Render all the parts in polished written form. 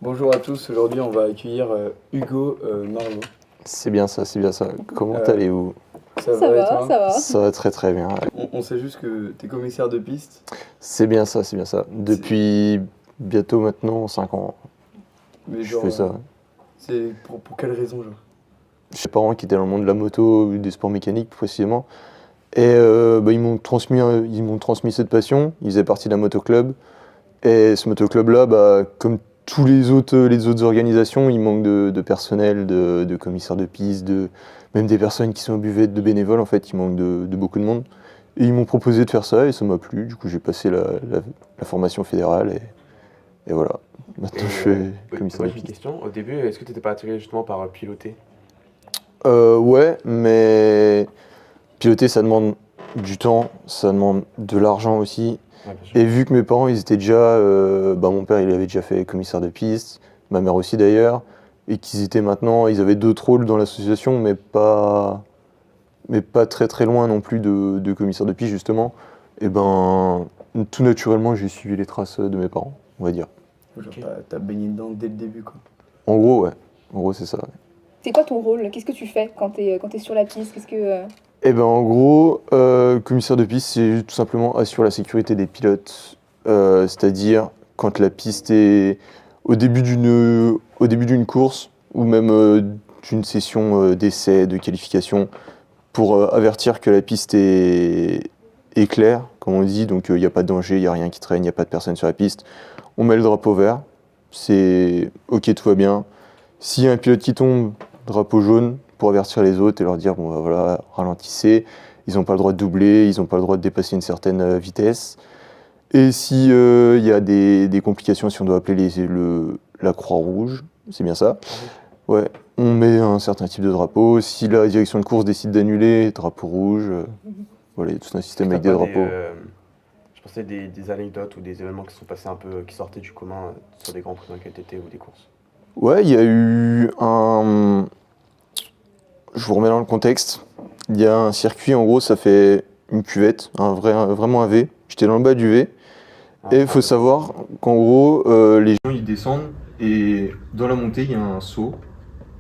Bonjour à tous, aujourd'hui on va accueillir Hugo Marleau. C'est bien ça, c'est bien ça. Comment Euh, allez-vous? Ça Ça va et va, toi? ça va. Ça va très très bien. On sait juste que t'es commissaire de piste. C'est bien ça, c'est bien ça. Depuis bientôt maintenant 5 ans, Mais je genre, fais ça. c'est pour quelle raison genre? J'ai des parents qui étaient dans le monde de la moto ou des sports mécaniques précisément. Et ils m'ont transmis cette passion. Ils faisaient partie d'un motoclub. Et ce motoclub-là, comme tous les autres organisations, il manque de personnel, de commissaires de piste, même des personnes qui sont au buvette, de bénévoles, en fait, il manque de beaucoup de monde. Et ils m'ont proposé de faire ça et ça m'a plu. Du coup, j'ai passé la formation fédérale et voilà. Maintenant, je fais commissaire Moi de j'ai une piste. question. Au début, est-ce que tu n'étais pas attiré justement par piloter? Ouais, mais piloter, ça demande du temps, ça demande de l'argent aussi. Ouais, bien sûr. Et vu que mes parents, ils étaient déjà, mon père, il avait déjà fait commissaire de piste, ma mère aussi d'ailleurs, et ils avaient d'autres rôles dans l'association, mais pas très très loin non plus de commissaire de piste justement. Et tout naturellement, j'ai suivi les traces de mes parents, on va dire. Genre Ok. t'as baigné dedans dès le début quoi. En gros, ouais. En gros, c'est ça. Ouais. C'est quoi ton rôle? Qu'est-ce que tu fais quand t'es sur la piste? En gros, commissaire de piste, c'est tout simplement assurer la sécurité des pilotes. C'est-à-dire quand la piste est au début d'une course ou même d'une session d'essai, de qualification, pour avertir que la piste est claire, comme on dit, donc il n'y a pas de danger, il n'y a rien qui traîne, il n'y a pas de personne sur la piste. On met le drapeau vert, c'est ok, tout va bien. S'il y a un pilote qui tombe, drapeau jaune pour avertir les autres et leur dire bon voilà, ralentissez, ils n'ont pas le droit de doubler, ils n'ont pas le droit de dépasser une certaine vitesse. Et si il y a des complications, si on doit appeler la Croix-Rouge, c'est bien ça. Ouais, on met un certain type de drapeau. Si la direction de course décide d'annuler, drapeau rouge. Voilà, il y a tout un système avec des drapeaux. Je pensais des anecdotes ou des événements qui sont passés un peu, qui sortaient du commun sur des grands prix dans lesquels tu étais ou des courses. Ouais, il y a eu un. Je vous remets dans le contexte. Il y a un circuit, en gros, ça fait une cuvette, vraiment un V. J'étais dans le bas du V. Et il faut savoir qu'en gros, les gens ils descendent et dans la montée, il y a un saut.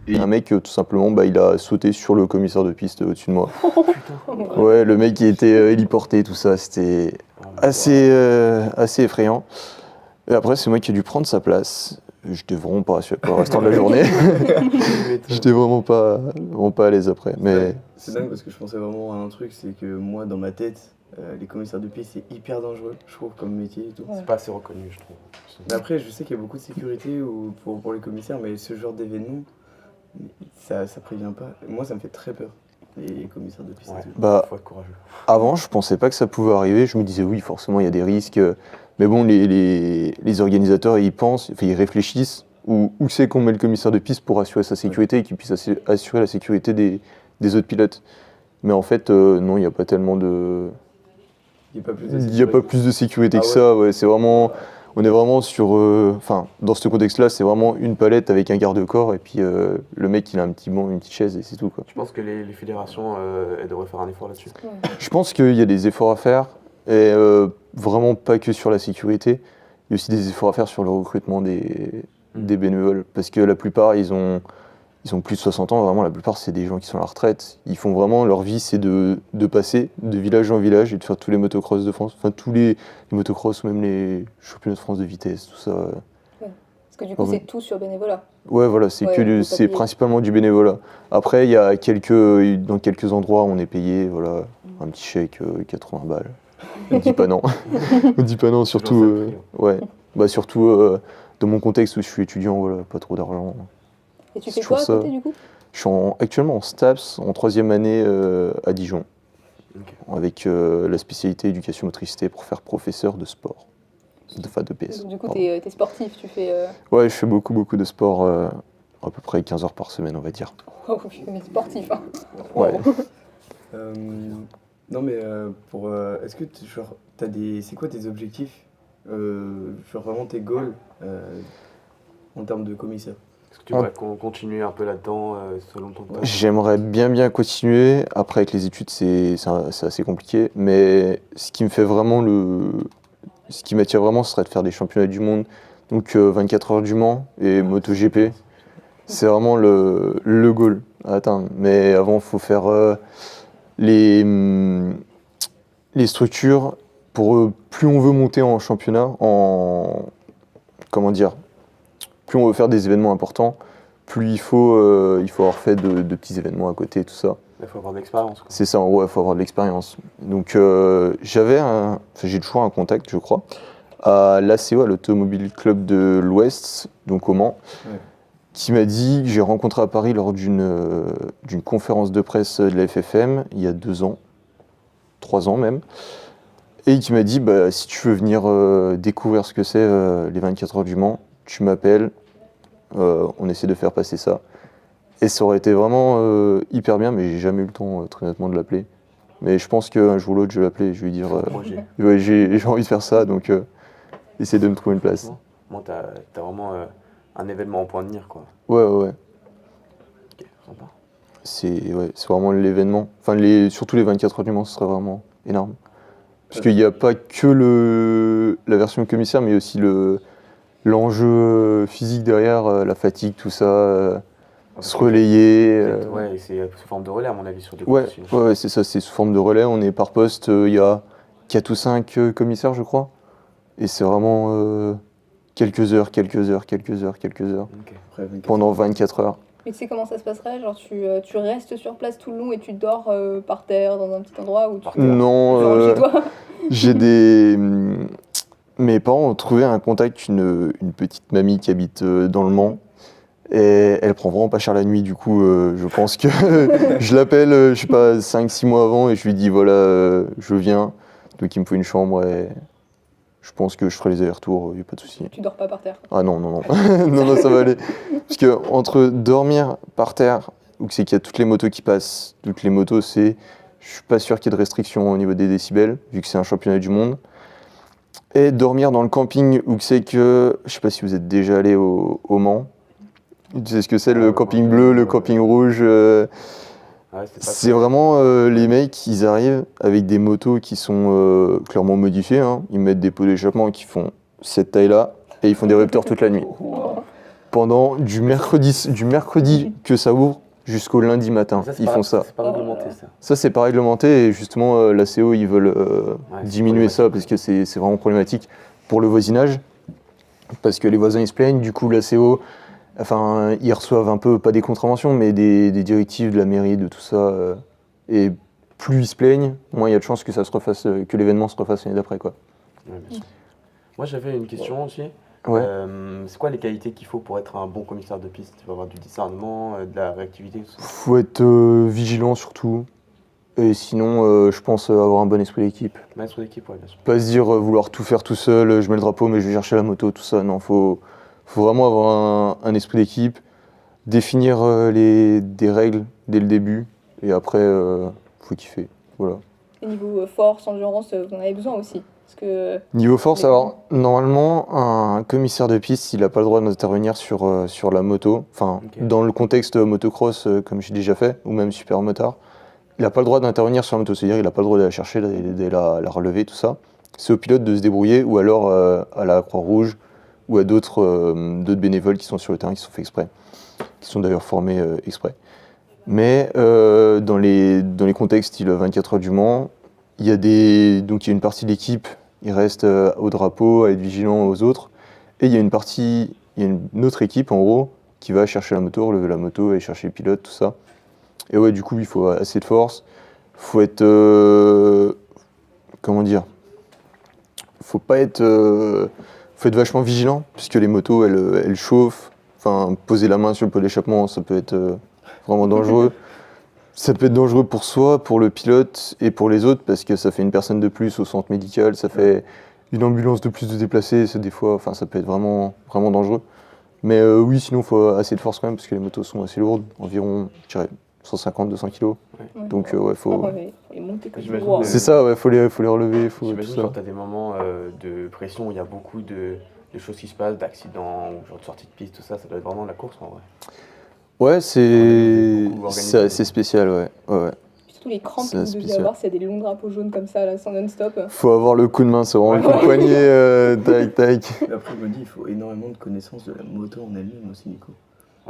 Et un mec, tout simplement, il a sauté sur le commissaire de piste au-dessus de moi. Ouais, le mec qui était héliporté, tout ça, c'était assez effrayant. Et après, c'est moi qui ai dû prendre sa place. J'étais vraiment pas rassuré pour le restant de la journée. J'étais vraiment pas à l'aise après. Mais C'est dingue parce que je pensais vraiment à un truc, c'est que moi dans ma tête, les commissaires de piste c'est hyper dangereux, je trouve, comme métier et tout. Ouais. C'est pas assez reconnu, je trouve. Mais après, je sais qu'il y a beaucoup de sécurité pour les commissaires, mais ce genre d'événement, ça prévient pas. Moi ça me fait très peur, les commissaires de piste Ouais. et tout. Faut être courageux. avant, je pensais pas que ça pouvait arriver. Je me disais oui, forcément, il y a des risques. Mais bon, les organisateurs, ils pensent, enfin, ils réfléchissent où c'est qu'on met le commissaire de piste pour assurer sa sécurité et qu'il puisse assurer la sécurité des autres pilotes. Mais en fait, non, il n'y a pas tellement de. Il n'y a pas plus de Il n'y a pas sécurité. plus de sécurité Ah que ouais. ça. Ouais, c'est vraiment. On est vraiment sur. Enfin, dans ce contexte-là, c'est vraiment une palette avec un garde-corps et puis le mec, il a un petit banc, une petite chaise et c'est tout, quoi. Je pense que les fédérations elles devraient faire un effort là-dessus. Je pense qu'il y a des efforts à faire, et vraiment pas que sur la sécurité. Il y a aussi des efforts à faire sur le recrutement des bénévoles, parce que la plupart, ils ont plus de 60 ans, vraiment la plupart, c'est des gens qui sont à la retraite. Ils font vraiment, leur vie, c'est de passer de village en village et de faire tous les motocross de France, enfin tous les motocross ou même les championnats de France de vitesse, tout ça. Parce que du coup, Ouais. c'est tout sur bénévolat. Ouais, voilà, c'est Ouais, que on peut pas c'est payer. principalement du bénévolat. Après, il y a dans quelques endroits, on est payé, voilà, un petit chèque, 80 balles. On dit pas non. On dit pas non, surtout, Toujours ça, le prix, ouais, surtout dans mon contexte où je suis étudiant, voilà, pas trop d'argent. Et tu C'est fais quoi à toujours côté ça. du coup? Je suis actuellement en STAPS, en 3e année à Dijon, Ok. avec la spécialité éducation motricité pour faire professeur de sport, de PS. Donc, du coup, pardon. t'es sportif, tu fais. Ouais, je fais beaucoup de sport, à peu près 15 heures par semaine, on va dire. Oh, mais sportif, hein. Ouais. Non mais est-ce que genre c'est quoi tes objectifs, genre vraiment tes goals en termes de commissaire? Est-ce que tu voudrais qu'on continue un peu là-dedans selon ton temps? J'aimerais bien continuer. Après, avec les études, c'est assez compliqué. Mais ce qui m'attire vraiment, ce serait de faire des championnats du monde, Donc 24 heures du Mans et MotoGP, c'est vraiment le goal à atteindre. Mais avant, il faut faire les structures pour plus on veut monter en championnat, comment dire, plus on veut faire des événements importants, plus il faut avoir fait de petits événements à côté, tout ça. Il faut avoir de l'expérience, quoi. C'est ça, en gros, il faut avoir de l'expérience. Donc j'ai toujours un contact, je crois, à l'ACO, à l'Automobile Club de l'Ouest, donc au Mans, Ouais. qui m'a dit, que j'ai rencontré à Paris lors d'une conférence de presse de la FFM, il y a 2 ans, 3 ans même, et qui m'a dit, bah, si tu veux venir découvrir ce que c'est les 24 heures du Mans, tu m'appelles, on essaie de faire passer ça. Et ça aurait été vraiment hyper bien, mais j'ai jamais eu le temps, très honnêtement, de l'appeler. Mais je pense qu'un jour ou l'autre, je vais l'appeler, je vais lui dire, Projet. ouais, j'ai envie de faire ça, donc essaie de me trouver une place. Moi, t'as vraiment un événement en point de mire, quoi. Ouais, ouais, ouais. Ok, sympa. C'est vraiment l'événement. Enfin, surtout les 24 heures du Mans, ce serait vraiment énorme. Parce qu'il n'y a pas que la version commissaire, mais aussi l'enjeu physique derrière, la fatigue, tout ça, se relayer. Ouais, et c'est sous forme de relais, à mon avis, sur des Ouais, courses. ouais, c'est ça, c'est sous forme de relais. On est par poste, il y a 4 ou 5 commissaires, je crois. Et c'est vraiment quelques heures. Ok. Après, 24 Pendant heures. 24 heures. Mais tu sais comment ça se passerait? Genre, tu restes sur place tout le long et tu dors par terre dans un petit endroit où tu Par te terre. Non, tu rentres chez toi. j'ai mes parents ont trouvé un contact, une petite mamie qui habite dans le Mans. Et elle prend vraiment pas cher la nuit, du coup, je pense que je l'appelle, je sais pas, 5-6 mois avant et je lui dis voilà, je viens. Donc il me faut une chambre et je pense que je ferai les allers-retours, il n'y a pas de souci. Tu dors pas par terre. Ah non, non, non, non, non, ça va aller. Parce que entre dormir par terre, où c'est qu'il y a toutes les motos qui passent, toutes les motos, je suis pas sûr qu'il y ait de restrictions au niveau des décibels, vu que c'est un championnat du monde. Et dormir dans le camping, où c'est que, je sais pas si vous êtes déjà allé au Mans. Tu sais ce que c'est, le camping bleu, le camping rouge. Ouais, C'est vraiment les mecs, ils arrivent avec des motos qui sont clairement modifiées. Hein. Ils mettent des pots d'échappement qui font cette taille-là et ils font des rupteurs toute la nuit. Pendant du mercredi que ça ouvre jusqu'au lundi matin, ils font ça. C'est pas réglementé, ça. Ça, c'est pas réglementé et justement, l'ACO, ils veulent c'est diminuer ça parce que c'est vraiment problématique pour le voisinage. Parce que les voisins, ils se plaignent. Du coup, l'ACO, enfin, ils reçoivent un peu, pas des contraventions, mais des directives de la mairie, de tout ça. Et plus ils se plaignent, moins il y a de chances que ça se refasse, que l'événement se refasse l'année d'après, quoi. Ouais, bien sûr. Moi, j'avais une question aussi. Ouais. C'est quoi les qualités qu'il faut pour être un bon commissaire de piste? Il faut avoir du discernement, de la réactivité, tout ça. Faut être vigilant surtout. Et sinon, je pense avoir un bon esprit d'équipe. Maître d'équipe, ouais, bien sûr. Pas se dire vouloir tout faire tout seul, je mets le drapeau mais je vais chercher la moto, tout ça. Non, faut vraiment avoir un esprit d'équipe, définir des règles dès le début et après, faut kiffer. Voilà. Et niveau force, endurance, vous en avez besoin aussi. Parce que Niveau force, Les- alors normalement, un commissaire de piste, il n'a pas le droit d'intervenir sur la moto. Enfin, Ok. dans le contexte motocross, comme j'ai déjà fait, ou même super motard, il n'a pas le droit d'intervenir sur la moto. C'est-à-dire, il n'a pas le droit de la chercher, de la relever, tout ça. C'est au pilote de se débrouiller, ou alors à la Croix-Rouge, ou à d'autres bénévoles qui sont sur le terrain, qui sont faits exprès, qui sont d'ailleurs formés exprès. Mais dans les contextes style 24 heures du Mans, donc il y a une partie de l'équipe, il reste au drapeau, à être vigilant aux autres. Et il y a une autre équipe en gros qui va chercher la moto, relever la moto, aller chercher le pilote, tout ça. Et ouais, du coup, il faut assez de force. Faut être, comment dire, faut être vachement vigilant puisque les motos elles chauffent. Enfin, poser la main sur le pot d'échappement, ça peut être vraiment dangereux. Ça peut être dangereux pour soi, pour le pilote et pour les autres parce que ça fait une personne de plus au centre médical, ça fait une ambulance de plus de déplacer, des fois, enfin ça peut être vraiment, vraiment dangereux. Mais oui, sinon il faut assez de force quand même parce que les motos sont assez lourdes, environ, je dirais, 150-200 kg. Ouais. Donc ouais, faut... Faut les monter comme J'imagine ça. que- C'est ça, ouais, faut les relever, faut tout J'imagine ça. que tu as des moments de pression où il y a beaucoup de choses qui se passent, d'accidents, ou genre de sortie de piste, tout ça. Ça doit être vraiment la course en vrai. Ouais, c'est Beaucoup organisé. assez spécial, ouais. Ouais, ouais. Puis surtout les crampes C'est que vous deviez spécial. avoir, s'il y a des longs drapeaux jaunes comme ça, là, sans non-stop. Faut avoir le coup de main, c'est vraiment le coup de poignet, tac, tac. Mais après, je me dis, il faut énormément de connaissances de la moto en elle-même aussi, Nico.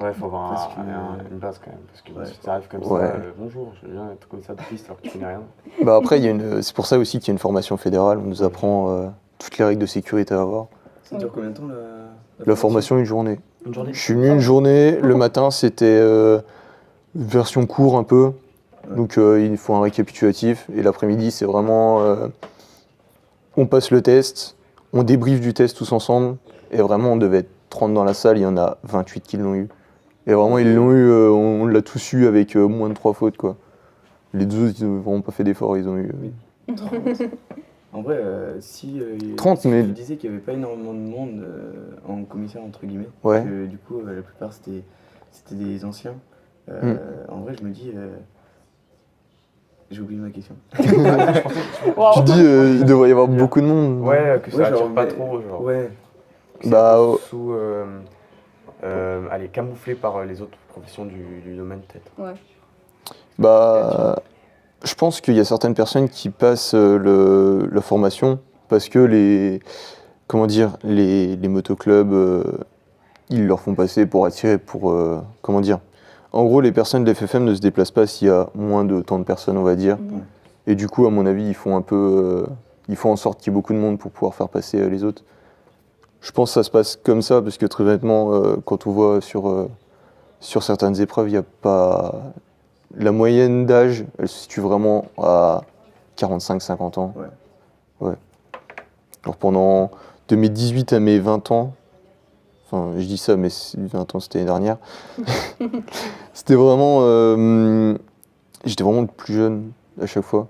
Ouais, faut avoir Parce que- une base quand même. parce que Ouais. si tu arrives comme Ouais. ça, bonjour, je viens être comme ça de piste alors que tu connais rien. Bah après, c'est pour ça aussi qu'il y a une formation fédérale. On nous apprend toutes les règles de sécurité à avoir. Ça dure combien de temps La formation, une journée. Une journée Je suis venu une journée. Le matin, c'était version court un peu. Ouais. Donc il faut un récapitulatif. Et l'après-midi, c'est vraiment... on passe le test, on débriefe du test tous ensemble. Et vraiment, on devait être 30 dans la salle. Il y en a 28 qui l'ont eu. Et vraiment, ils l'ont eu, on l'a tous eu avec moins de 3 fautes, quoi. Les deux autres, ils n'ont vraiment pas fait d'efforts, ils ont eu... 30. En vrai, si 30, si mais- tu disais qu'il n'y avait pas énormément de monde en commissaire, entre guillemets, Ouais. que du coup, la plupart c'était des anciens. Mm. En vrai, je me dis. J'ai oublié ma question. Wow. Tu dis, il devrait y avoir beaucoup de monde. Ouais, que ça Ouais, attire genre, pas mais- trop, genre. Ouais, C'est Bah, un peu oh. sous, allez, camouflé par les autres professions du domaine peut-être. Bah, je pense qu'il y a certaines personnes qui passent la formation parce que les motoclubs, ils leur font passer pour attirer, comment dire. En gros, les personnes de l'FFM ne se déplacent pas s'il y a moins de tant de personnes, on va dire. Mhm. Et du coup, à mon avis, ils font en sorte qu'il y ait beaucoup de monde pour pouvoir faire passer les autres. Je pense que ça se passe comme ça parce que très honnêtement, quand on voit sur certaines épreuves, il n'y a pas... La moyenne d'âge, elle se situe vraiment à 45-50 ans. Ouais. Alors de mes 18 à mes 20 ans, enfin je dis ça, mais 20 ans c'était l'année dernière, c'était vraiment... j'étais vraiment le plus jeune à chaque fois.